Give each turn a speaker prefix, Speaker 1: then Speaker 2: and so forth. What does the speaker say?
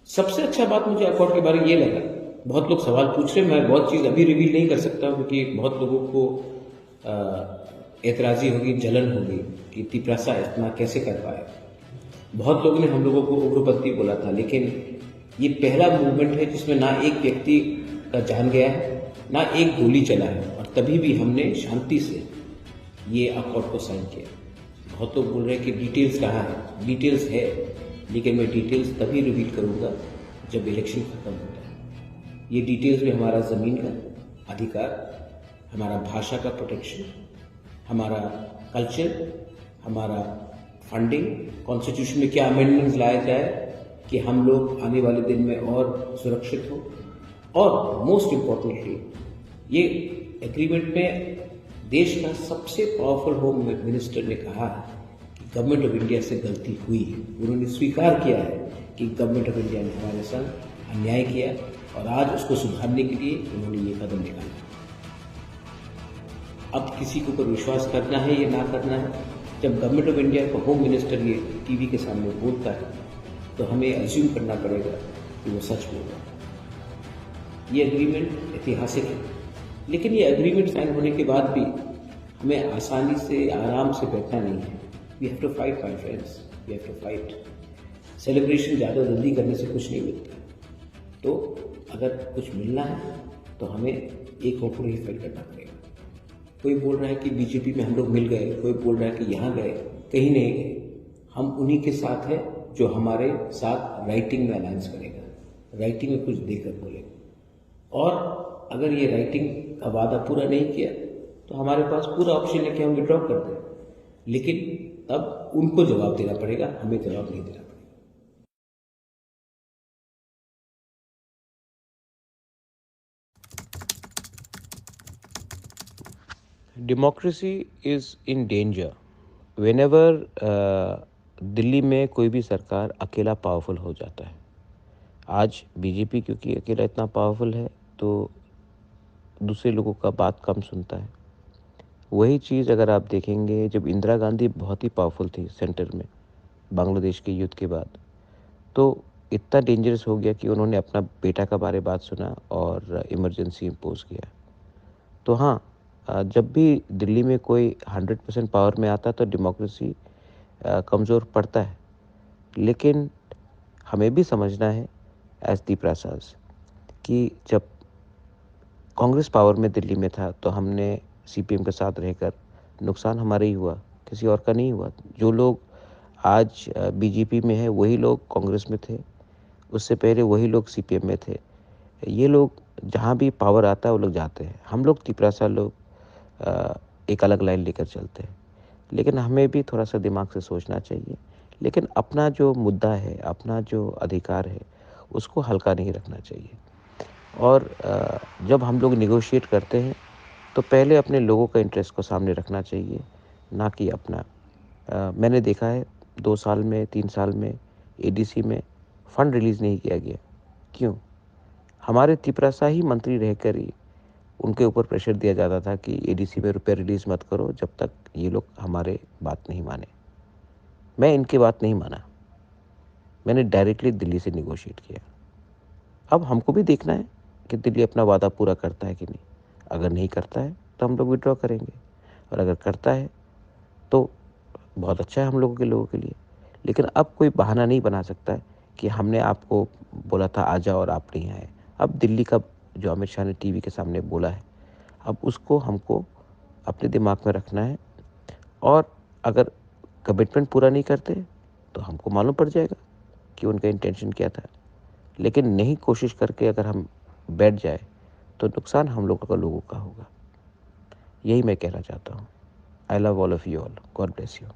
Speaker 1: सबसे अच्छा बात मुझे अकॉर्ड के बारे में ये लगा, बहुत लोग सवाल पूछ रहे हैं, मैं बहुत चीज़ अभी रिवील नहीं कर सकता हूँ क्योंकि बहुत लोगों को एतराज़ी होगी, जलन होगी कि तिपरासा इतना कैसे कर पाया। बहुत लोगों ने हम लोगों को उग्रपंथी बोला था, लेकिन ये पहला मूवमेंट है जिसमें ना एक व्यक्ति का जान गया है, ना एक गोली चला है, और तभी भी हमने शांति से ये अकॉर्ड को साइन किया। बहुत लोग बोल रहे हैं कि डिटेल्स कहाँ है, डिटेल्स है, लेकिन मैं डिटेल्स तभी रिवील करूँगा जब इलेक्शन खत्म होता है। ये डिटेल्स में हमारा ज़मीन का अधिकार, हमारा भाषा का प्रोटेक्शन, हमारा कल्चर, हमारा फंडिंग, कॉन्स्टिट्यूशन में क्या अमेंडमेंट्स लाया जाए कि हम लोग आने वाले दिन में और सुरक्षित हो, और मोस्ट इम्पॉर्टेंटली ये एग्रीमेंट में देश का सबसे पावरफुल होम मिनिस्टर ने कहा है कि गवर्नमेंट ऑफ इंडिया से गलती हुई है। उन्होंने स्वीकार किया है कि गवर्नमेंट ऑफ इंडिया ने हमारे साथ अन्याय किया, और आज उसको सुधारने के लिए उन्होंने ये कदम निकाला। अब किसी को ऊपर विश्वास करना है या ना करना है, जब गवर्नमेंट ऑफ इंडिया का होम मिनिस्टर ये टीवी के सामने बोलता है तो हमें अज्यूम करना पड़ेगा कि वो सच बोल रहा है। ये एग्रीमेंट ऐतिहासिक है, लेकिन ये एग्रीमेंट साइन होने के बाद भी हमें आसानी से, आराम से बैठना नहीं है। We have to fight my friends, we have to fight. Celebration ज़्यादा जल्दी करने से कुछ नहीं मिलता, तो अगर कुछ मिलना है तो हमें एक होकर ही फाइट करना पड़ेगा। कोई बोल रहा है कि बीजेपी में हम लोग मिल गए, कोई बोल रहा है कि यहाँ गए, कहीं नहीं गए। हम उन्हीं के साथ हैं जो हमारे साथ राइटिंग में अलायंस करेगा, राइटिंग में कुछ देकर बोलेगा। और अगर ये राइटिंग का वादा पूरा नहीं किया तो हमारे पास पूरा ऑप्शन है कि हम विड्रॉ कर दें, लेकिन तब उनको जवाब देना पड़ेगा, हमें जवाब नहीं देना पड़ेगा।
Speaker 2: Democracy is in danger whenever Delhi में कोई भी सरकार अकेला पावरफुल हो जाता है। आज बीजेपी क्योंकि अकेला इतना पावरफुल है तो दूसरे लोगों का बात कम सुनता है। वही चीज़ अगर आप देखेंगे जब इंदिरा गांधी बहुत ही पावरफुल थी सेंटर में बांग्लादेश के युद्ध के बाद, तो इतना डेंजरस हो गया कि उन्होंने अपना बेटा का बारे बात सुना और इमरजेंसी इम्पोज किया। तो हाँ, जब भी दिल्ली में कोई 100% पावर में आता तो डेमोक्रेसी कमज़ोर पड़ता है। लेकिन हमें भी समझना है एज दी प्रसाद कि जब कांग्रेस पावर में दिल्ली में था तो हमने सीपीएम के साथ रहकर नुकसान हमारा ही हुआ, किसी और का नहीं हुआ। जो लोग आज बीजेपी में है वही लोग कांग्रेस में थे, उससे पहले वही लोग सीपीएम में थे। ये लोग जहाँ भी पावर आता है वो लोग जाते हैं। हम लोग तिपरासा लोग एक अलग लाइन लेकर चलते हैं। लेकिन हमें भी थोड़ा सा दिमाग से सोचना चाहिए, लेकिन अपना जो मुद्दा है, अपना जो अधिकार है, उसको हल्का नहीं रखना चाहिए। और जब हम लोग नेगोशिएट करते हैं तो पहले अपने लोगों का इंटरेस्ट को सामने रखना चाहिए, ना कि अपना। मैंने देखा है 2 साल में, 3 साल में एडीसी में फ़ंड रिलीज़ नहीं किया गया। क्यों? हमारे तिपरासा ही मंत्री रहकर ही उनके ऊपर प्रेशर दिया जाता था कि एडीसी में रुपए रिलीज़ मत करो जब तक ये लोग हमारे बात नहीं माने। मैं इनकी बात नहीं माना, मैंने डायरेक्टली दिल्ली से नेगोशिएट किया। अब हमको भी देखना है कि दिल्ली अपना वादा पूरा करता है कि नहीं। अगर नहीं करता है तो हम लोग विड्रॉ करेंगे, और अगर करता है तो बहुत अच्छा है हम लोगों के लिए। लेकिन अब कोई बहाना नहीं बना सकता है कि हमने आपको बोला था आ जाओ और आप नहीं आए। अब दिल्ली का जो अमित शाह ने टीवी के सामने बोला है, अब उसको हमको अपने दिमाग में रखना है, और अगर कमिटमेंट पूरा नहीं करते तो हमको मालूम पड़ जाएगा कि उनका इंटेंशन क्या था। लेकिन नहीं कोशिश करके अगर हम बैठ जाए तो नुकसान हम लोगों का होगा। यही मैं कहना चाहता हूँ। I love all of you all. God bless you.